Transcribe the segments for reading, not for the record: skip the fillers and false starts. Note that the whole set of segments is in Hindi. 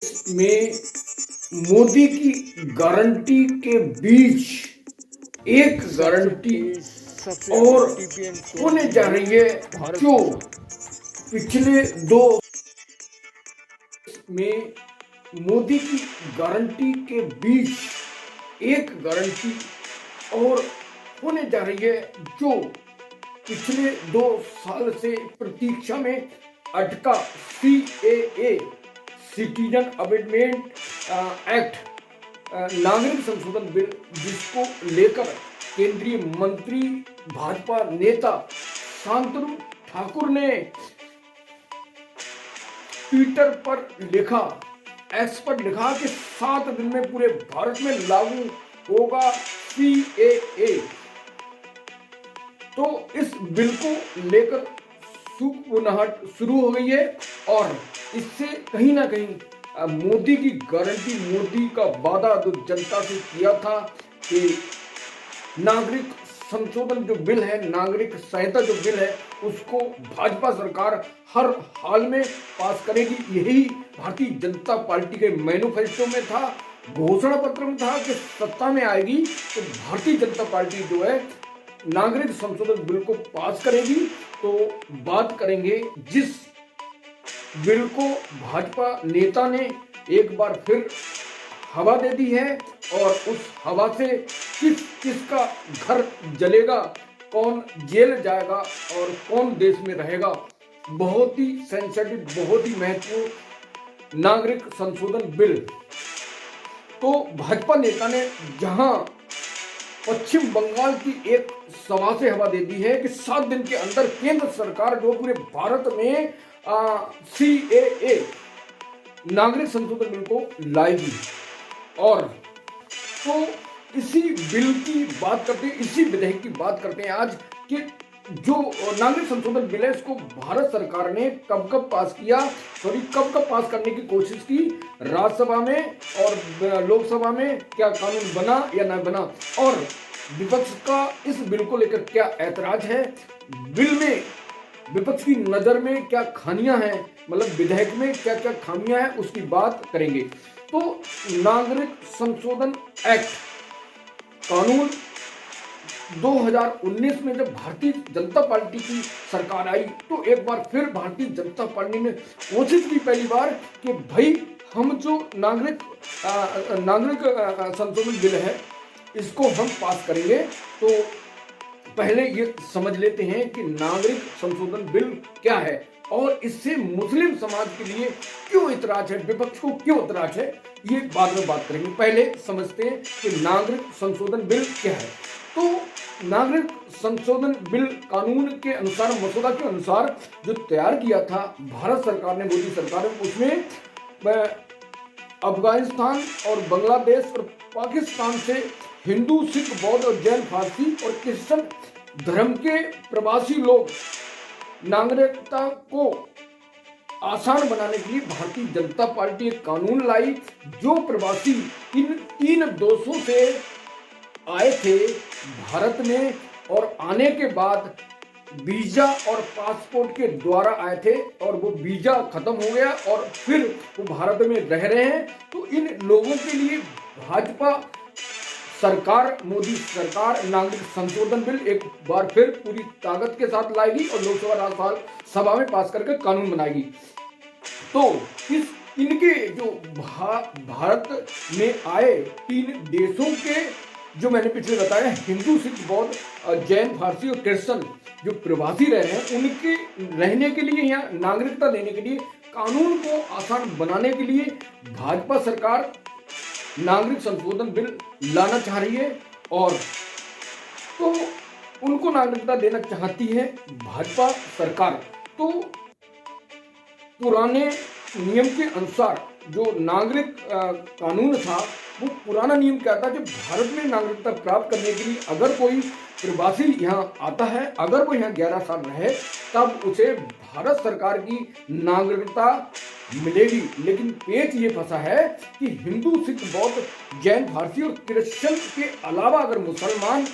में मोदी की गारंटी के बीच एक गारंटी और होने जा रही है, जो पिछले दो में मोदी की गारंटी के बीच एक गारंटी और होने जा रही है, जो पिछले 2 साल से प्रतीक्षा में अटका CAA सिटीजन अमेंडमेंट एक्ट नागरिक संशोधन बिल, जिसको लेकर केंद्रीय मंत्री भाजपा नेता शांतनु ठाकुर ने ट्विटर पर लिखा, एक्स पर लिखा कि 7 दिन में पूरे भारत में लागू होगा CAA। तो इस बिल को लेकर सुगबुनाहट शुरू हो गई है और इससे कहीं ना कहीं मोदी की गारंटी, मोदी का वादा जो जनता से किया था कि नागरिक संशोधन जो बिल है, नागरिक संहिता जो बिल है, उसको भाजपा सरकार हर हाल में पास करेगी। यही भारतीय जनता पार्टी के मैनिफेस्टो में था, घोषणा पत्र में था कि सत्ता में आएगी तो भारतीय जनता पार्टी जो है नागरिक संशोधन बिल को पास करेगी। तो बात करेंगे जिस बिल को भाजपा नेता ने एक बार फिर हवा दे दी है और उस हवा से किसका घर जलेगा, कौन जेल जाएगा और कौन देश में रहेगा। बहुत ही सेंसिटिव, बहुत ही महत्वपूर्ण नागरिक संशोधन बिल। तो भाजपा नेता ने जहां पश्चिम बंगाल की एक सभा से हवा दे दी है कि 7 दिन के अंदर केंद्र सरकार जो पूरे भारत में CAA नागरिक संशोधन बिल को लाएगी। और तो इसी बिल की बात करते हैं, इसी विधेयक की बात करते हैं आज कि जो नागरिक संशोधन बिल है, इसको भारत सरकार ने कब पास किया, कब पास करने की कोशिश की, राज्यसभा में और लोकसभा में क्या कानून बना या ना बना, और विपक्ष का इस बिल को लेकर क्या ऐतराज है, बिल में विपक्ष की नजर में क्या खामियां हैं, मतलब विधेयक में क्या क्या खामियां हैं, उसकी बात करेंगे। तो नागरिक संशोधन एक्ट कानून 2019 में जब भारतीय जनता पार्टी की सरकार आई तो एक बार फिर भारतीय जनता पार्टी ने कोशिश की पहली बार कि भाई हम जो नागरिक संशोधन बिल है इसको हम पास करेंगे। तो पहले ये समझ लेते हैं कि नागरिक संशोधन बिल क्या है और इससे मुस्लिम समाज के लिए क्यों इतराज है, विपक्ष को क्यों इतराज है, ये बाद में बात करेंगे। पहले समझते हैं कि नागरिक संशोधन बिल क्या है। तो नागरिक संशोधन बिल कानून के अनुसार, मसौदा के अनुसार जो तैयार किया था भारत सरकार ने, मोदी सरकार ने, उसमें अफगानिस्तान और बांग्लादेश और पाकिस्तान से हिंदू, सिख, बौद्ध और जैन, फारसी और क्रिश्चियन धर्म के प्रवासी लोग नागरिकता को आसान बनाने के लिए भारतीय जनता पार्टी एक कानून लाई। जो प्रवासी इन 3 देशों से आए थे भारत में और आने के बाद वीजा और पासपोर्ट के द्वारा आए थे और वो वीजा खत्म हो गया और फिर वो भारत में रह रहे हैं, तो इन लोगों के लिए भाजपा सरकार, मोदी सरकार नागरिक संशोधन बिल एक बार फिर पूरी ताकत के साथ लाएगी और लोकसभा, राज्यसभा में पास करके कानून बनाएगी। तो इनके जो भारत में आए 3 देशों के, जो मैंने पिछले बताया, हिंदू, सिख, बौद्ध, जैन, फारसी और क्रिश्चियन जो प्रवासी रह रहे हैं, उनके रहने के लिए, यहाँ नागरिकता देने के लिए, कानून को आसान बनाने के लिए भाजपा सरकार नागरिक संशोधन बिल लाना चाह रही है और तो उनको नागरिकता देना चाहती है भाजपा सरकार। तो पुराने नियम के अनुसार जो नागरिक कानून था, वो पुराना नियम क्या था कि भारत में नागरिकता प्राप्त करने के लिए अगर कोई प्रवासी यहाँ आता है, अगर वो यहाँ 11 साल रहे, तब उसे भारत सरकार की नागरिकता मिलेगी। लेकिन पेच ये फंसा है कि हिंदू, सिख, बौद्ध, जैन, फारसी और क्रिश्चियन के अलावा अगर मुसलमान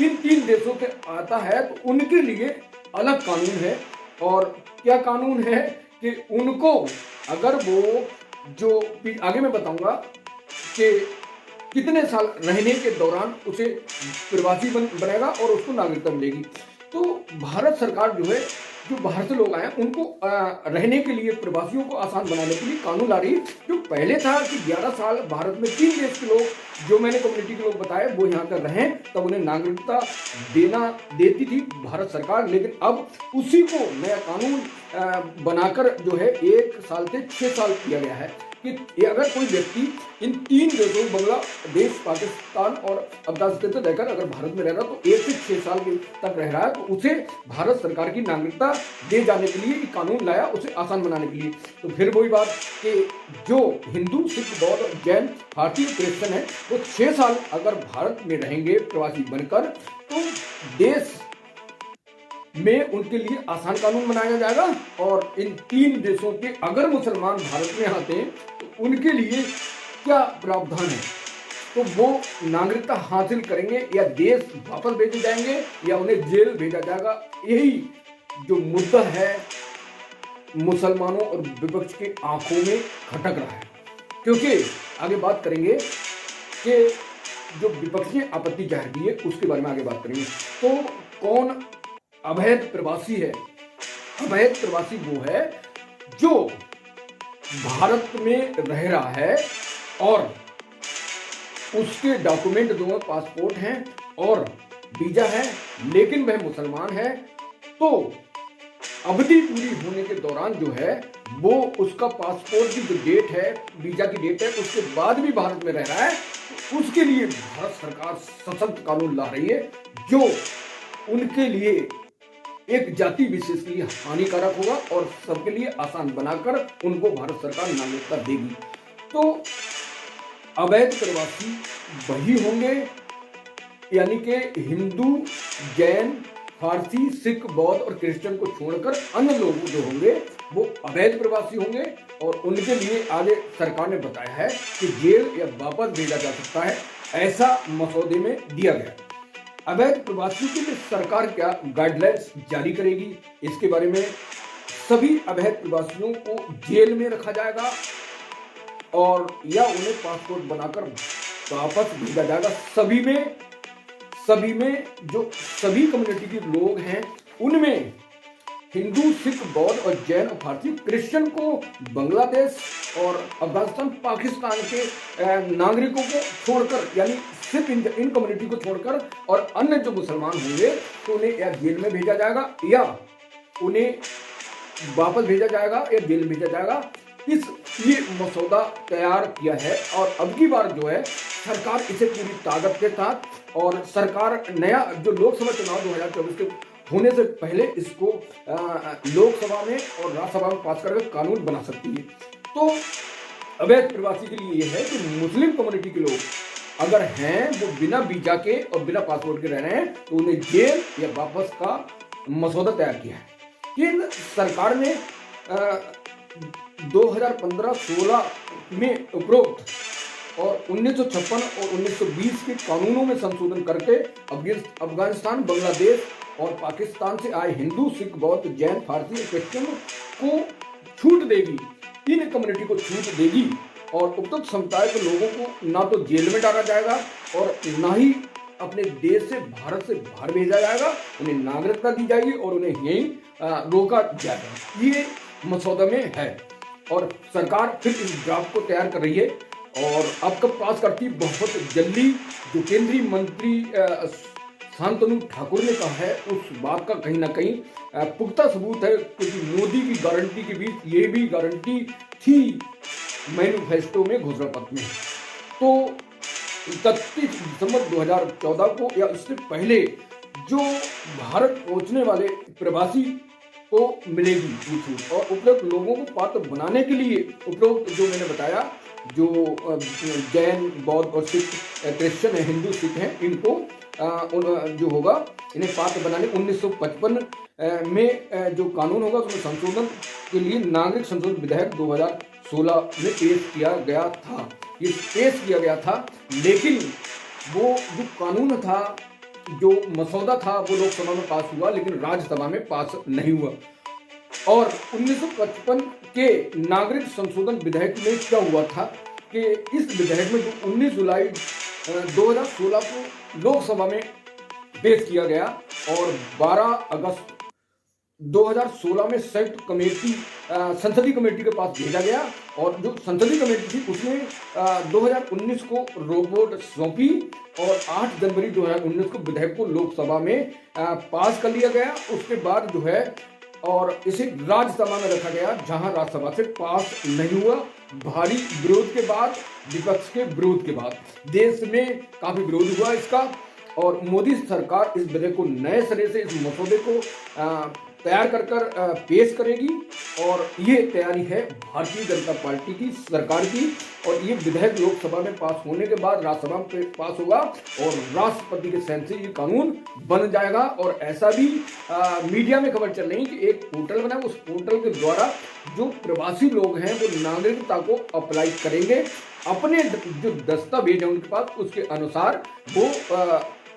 इन 3 देशों से आता है तो उनके लिए अलग कानून है। और क्या कानून है कि उनको, अगर वो जो आगे मैं बताऊंगा कि कितने साल रहने के दौरान उसे प्रवासी बनेगा और उसको नागरिकता मिलेगी। तो भारत सरकार जो है, जो बाहर से लोग आए उनको रहने के लिए, प्रवासियों को आसान बनाने के लिए कानून ला रही है। जो पहले था कि 11 साल भारत में 3 देश के लोग, जो मैंने कम्युनिटी के लोग बताए, वो यहाँ पर रहें तब उन्हें नागरिकता देती थी भारत सरकार। लेकिन अब उसी को नया कानून बनाकर जो है 1 साल से 6 साल किया गया है कि अगर कोई व्यक्ति इन 3 देशों, बांग्लादेश, पाकिस्तान और अफगानिस्तान से रहकर अगर भारत में रह रहा तो 1 से 6 साल तक रह रहा है तो उसे भारत सरकार की नागरिकता दे जाने के लिए कानून लाया, उसे आसान बनाने के लिए। तो फिर वही बात कि जो हिंदू, सिख, बौद्ध, जैन, पारसी, क्रिश्चियन है वो 6 साल अगर भारत में रहेंगे प्रवासी बनकर तो देश में उनके लिए आसान कानून बनाया जाएगा। और इन 3 देशों के अगर मुसलमान भारत में आते हैं तो उनके लिए क्या प्रावधान है, तो वो नागरिकता हासिल करेंगे या देश वापस भेजे जाएंगे या उन्हें जेल भेजा जाएगा। यही जो मुद्दा है मुसलमानों और विपक्ष के आंखों में खटक रहा है। क्योंकि आगे बात करेंगे कि जो विपक्ष ने आपत्ति जाहिर की है उसके बारे में आगे बात करेंगे। तो कौन अवैध प्रवासी है? अवैध प्रवासी वो है जो भारत में रह रहा है और उसके डॉक्यूमेंट जो है, पासपोर्ट हैं और वीजा है, लेकिन वह मुसलमान है। तो अवधि पूरी होने के दौरान जो है वो उसका पासपोर्ट की जो डेट है, वीजा की डेट है, उसके बाद भी भारत में रह रहा है, तो उसके लिए भारत सरकार सशक्त कानून ला रही है जो उनके लिए एक जाति विशेष के लिए हानिकारक होगा और सबके लिए आसान बनाकर उनको भारत सरकार नागरिकता देगी। तो अवैध प्रवासी वही होंगे, यानी कि हिंदू, जैन, फारसी, सिख, बौद्ध और क्रिश्चियन को छोड़कर अन्य लोग जो होंगे वो अवैध प्रवासी होंगे और उनके लिए आगे सरकार ने बताया है कि जेल या वापस भेजा जा सकता है, ऐसा मसौदे में दिया गया। अवैध प्रवासियों के लिए सरकार क्या गाइडलाइंस जारी करेगी, इसके बारे में सभी अवैध प्रवासियों को जेल में रखा जाएगा और या उन्हें पासपोर्ट बनाकर वापस भेजा जाएगा। सभी में जो सभी कम्युनिटी के लोग हैं उनमें हिंदू, सिख, बौद्ध और जैन और फारसी, क्रिश्चियन को बांग्लादेश और अफगानिस्तान, पाकिस्तान के नागरिकों को छोड़कर, यानी सिर्फ इन कम्युनिटी को छोड़कर और अन्य जो मुसलमान होंगे तो उन्हें या जेल में भेजा जाएगा या उन्हें वापस भेजा जाएगा या जेल में भेजा जाएगा। ये मसौदा तैयार किया है और अब की बार जो है सरकार इसे पूरी ताकत के साथ, और सरकार नया जो लोकसभा चुनाव 2024 के होने से पहले इसको लोकसभा में और राज्यसभा में पास करके कानून बना सकती है। तो अवैध प्रवासी के लिए यह है कि मुस्लिम कम्युनिटी के लोग अगर हैं वो बिना वीजा के और बिना पासपोर्ट के रह रहे हैं तो उन्हें जेल या वापस का मसौदा तैयार किया है। केंद्र सरकार ने 2015-16 में उपरोक्त और 1956 और 1920 के कानूनों में संशोधन करके अफगानिस्तान, बांग्लादेश और पाकिस्तान से आए हिंदू, सिख, बौद्ध, जैन, फारसी और क्रिश्चियन को छूट देगी, इन कम्युनिटी को छूट देगी और उपयुक्त समुदाय के लोगों को ना तो जेल में डाला जाएगा और ना ही अपने देश से, भारत से बाहर भेजा जाएगा। उन्हें नागरिकता दी जाएगी और उन्हें यहीं रोका जाएगा। ये मसौदा में है और सरकार फिर इस ड्राफ्ट को तैयार कर रही है और अब कब पास करती, बहुत जल्दी। जो केंद्रीय मंत्री शांतनु ठाकुर ने कहा है उस बात का कहीं ना कहीं पुख्ता सबूत है, क्योंकि मोदी की गारंटी के बीच ये भी गारंटी थी मैनिफेस्टो में, घोषणा पत्र में। तो 31 दिसंबर 2014 को या इससे पहले जो भारत पहुंचने वाले प्रवासी को मिलेगी ये छूट, और उपरोक्त लोगों को पात्र बनाने के लिए उपरोक्त जो मैंने बताया, जो जैन, बौद्ध और सिख, क्रिश्चियन है, हिंदू, सिख हैं, इनको जो होगा इन्हें पात्र बनाने 1955 में जो कानून होगा उसमें संशोधन के लिए नागरिक संशोधन विधेयक 2016 में पेश किया गया था। ये पेश किया गया था, लेकिन वो जो कानून था, जो मसौदा था, वो लोकसभा में पास हुआ लेकिन राज्यसभा में पास नहीं हुआ। और 1955 के नागरिक संशोधन विधेयक में क्या हुआ था कि इस विधेयक में जो 19 जुलाई 2016 को लोकसभा में पेश किया गया और 12 अगस्त 2016 में संयुक्त कमेटी संसदीय कमेटी के पास भेजा गया और जो संसदीय कमेटी थी उसने 2019 को रिपोर्ट सौंपी और 8 जनवरी 2019 को विधेयक को लोकसभा में पास कर लिया गया। उसके बाद जो है और इसे राज्यसभा में रखा गया जहां राज्यसभा से पास नहीं हुआ। भारी विरोध के बाद, विपक्ष के विरोध के बाद देश में काफी विरोध हुआ इसका और मोदी सरकार इस विधेयक को नए सिरे से इस मसौदे को तैयार कर पेश करेगी और ये तैयारी है भारतीय जनता पार्टी की सरकार की। और ये विधेयक लोकसभा में पास होने के बाद राज्यसभा में पास होगा और राष्ट्रपति के सहन से ये कानून बन जाएगा। और ऐसा भी मीडिया में खबर चल रही है कि एक पोर्टल बना, उस पोर्टल के द्वारा जो प्रवासी लोग हैं वो नागरिकता को अप्लाई करेंगे, अपने जो दस्तावेज है उनके पास उसके अनुसार वो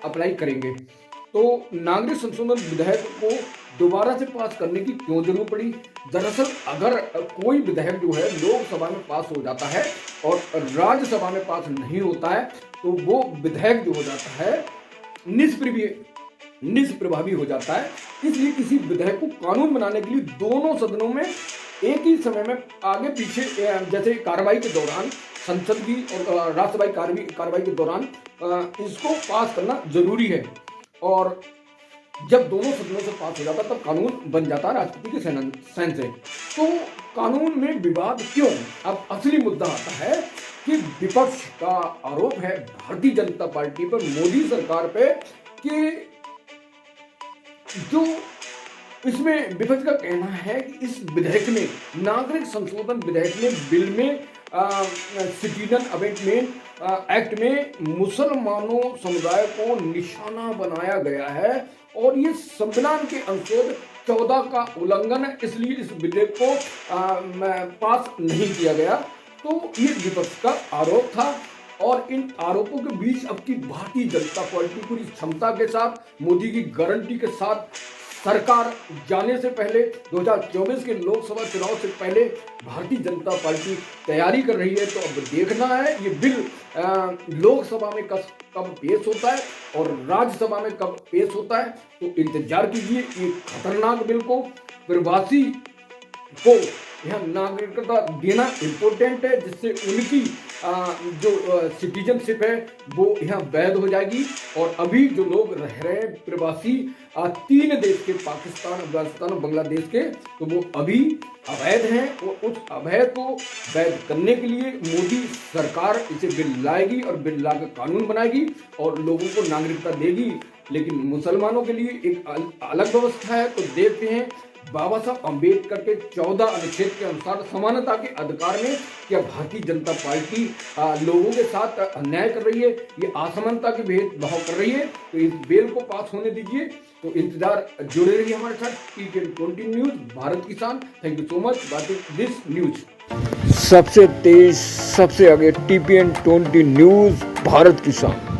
अप्लाई करेंगे। तो नागरिक संशोधन विधेयक को दोबारा से पास करने की क्यों जरूरत पड़ी? दरअसल अगर कोई विधेयक जो है लोकसभा में पास हो जाता है और राज्यसभा में पास नहीं होता है तो वो विधेयक जो हो जाता है निष्प्रभावी हो जाता है। इसलिए किसी विधेयक को कानून बनाने के लिए दोनों सदनों में एक ही समय में आगे पीछे जैसे कार्रवाई के दौरान संसद की और राज्यसभा कार्रवाई के दौरान इसको पास करना जरूरी है। और जब दोनों सदनों से पास हो जाता तब कानून बन जाता राष्ट्रपति के सहन से। तो कानून में विवाद क्यों? अब असली मुद्दा आता है कि विपक्ष का आरोप है भारतीय जनता पार्टी पर, मोदी सरकार पे कि जो इसमें विपक्ष का कहना है कि इस विधेयक में, नागरिक संशोधन विधेयक में, बिल में, सिटीजन अमेंडमेंट एक्ट में मुसलमानों समुदाय को निशाना बनाया गया है और ये संविधान के अनुच्छेद 14 का उल्लंघन है, इसलिए इस विधेयक को पास नहीं किया गया। तो ये विपक्ष का आरोप था और इन आरोपों के बीच अब की भारतीय जनता पार्टी पूरी क्षमता के साथ, मोदी की गारंटी के साथ सरकार जाने से पहले 2024 के लोकसभा चुनाव से पहले भारतीय जनता पार्टी तैयारी कर रही है। तो अब देखना है ये बिल लोकसभा में कब पेश होता है और राज्यसभा में कब पेश होता है। तो इंतजार कीजिए। ये खतरनाक बिल को, प्रवासी को यहाँ नागरिकता देना इम्पोर्टेंट है जिससे उनकी जो सिटीजनशिप है वो यहाँ वैध हो जाएगी। और अभी जो लोग रह रहे हैं प्रवासी 3 देश के, पाकिस्तान, अफगानिस्तान और बांग्लादेश के, तो वो अभी अवैध हैं और उस अवैध को वैध करने के लिए मोदी सरकार इसे बिल लाएगी और बिल लाकर कानून बनाएगी और लोगों को नागरिकता देगी। लेकिन मुसलमानों के लिए एक अलग व्यवस्था है। तो देखते हैं बाबा साहब अम्बेडकर के 14 अनुच्छेद के अनुसार समानता के अधिकार में क्या भारतीय जनता पार्टी लोगों के साथ अन्याय कर रही है, ये असमानता के भेदभाव कर रही है। तो इस बिल को पास होने दीजिए। तो इंतजार, जुड़े रहिए हमारे साथ। TTN20 न्यूज, भारत किसान। Thank you so much watching this news. सबसे तेज, सबसे आगे TTN20 न्यूज, भारत किसान।